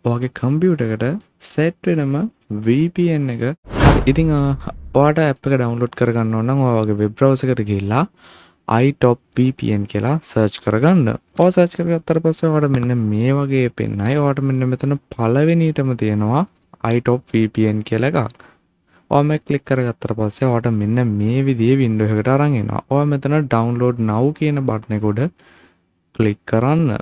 ඔයාගේ කම්පියුටර් එකට සෙට් වෙනම VPN එක. ඉතින් ඔයාට ඇප් එක ඩවුන්ලෝඩ් කරගන්න ඕන නම් ඔයාගේ වෙබ් බ්‍රවුසර් එකට ගිහිල්ලා iTop VPN කියලා සර්ච් කරගන්න. ඔයා සර්ච් කරගත්තට පස්සේ ඔයාට මෙන්න මේ වගේ පෙන්නයි. ඔයාට මෙන්න මෙතන පළවෙනියටම තියෙනවා iTop VPN කියලා එකක්. ඔයා මේක ක්ලික් කරගත්තට පස්සේ ඔයාට මෙන්න මේ විදිහේ වින්ඩෝ එකකට අරන් එනවා. ඔයා මෙතන download now කියන බටන් එක උඩ ක්ලික් කරන්න.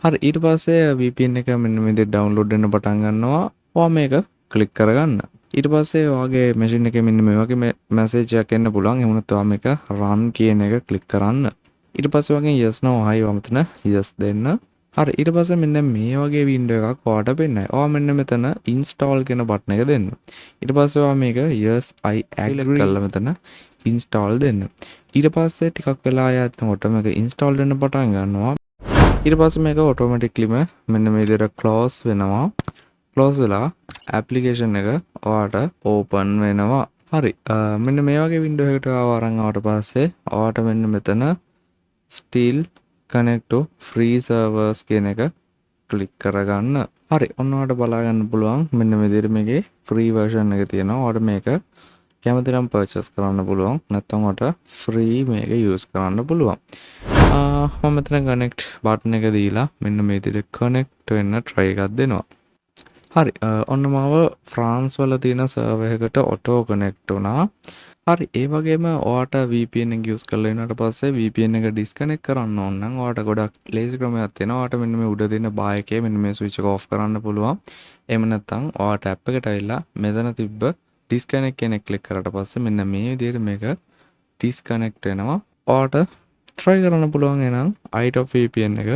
හරි, ඊට පස්සේ VPN එක මෙන්න මේ විදිහට download වෙන්න පටන් ගන්නවා. ඔයා මේක ක්ලික් කරගන්න. ඊට පස්සේ ඔයාගේ මැෂින් එකේ මෙන්න මේ වගේ මැසේජ් එකක් එන්න පුළුවන්. එහෙම නැත්නම් ඔයා මේක run කියන එක ක්ලික් කරන්න. ඊට පස්සේ ඔයාගෙන් yes no hi ඔයා මෙතන yes දෙන්න. හරි, ඊට පස්සේ මෙන්න මේ වගේ වින්ඩෝ එකක් ඔයාට පෙන්නයි. ඔයා මෙන්න මෙතන install කියන බටන් එක දෙන්න. ඊට පස්සේ ඔයා මේක yes I agree කරලා මෙතන install දෙන්න. ඊට පස්සේ ටිකක් වෙලා යනකොට මේක install වෙන්න පටන් ගන්නවා. ඊට පස්සේ මේක automatically මෙන්න මේ විදිහට close වෙනවා. close වෙලා application එක ඔයාට open වෙනවා. හරි, මෙන්න මේ වගේ window එකකට ආවරන් ආවට පස්සේ ඔයාට මෙන්න මෙතන still connect to free servers කියන එක click කරගන්න. හරි, ඔන්න ඔයාට බලා ගන්න පුළුවන් මෙන්න මේ විදිහට මේකේ free version එක තියෙනවා. ඔයාට මේක කැමති නම් purchase කරන්න පුළුවන්. නැත්නම් ඔයාට free මේක use කරන්න පුළුවන්. මම මෙතන connect button එක දීලා මෙන්න මේ විදිහට connect වෙන්න try එකක් දෙනවා. හරි, ඔන්න මාව ෆ්‍රාන්ස් වල තියෙන සර්වර් එකකට auto connect වුණා. හරි, ඒ වගේම ඔයාට VPN එක use කරලා ඉන්නට පස්සේ VPN එක disconnect කරන්න ඕන නම් ඔයාට ගොඩක් lazy ක්‍රමයක් තියෙනවා. ඔයාට මෙන්න මේ උඩ තියෙන bar එකේ මෙන්න මේ switch එක off කරන්න පුළුවන්. එහෙම නැත්නම් ඔයාට app එකට ඇවිල්ලා මෙතන තිබ්බ disconnect කියන එක click කරලා පස්සේ මෙන්න මේ විදිහට මේක disconnect වෙනවා. ඔයාට try කරන්න පුළුවන්. එහෙනම් iTop VPN එක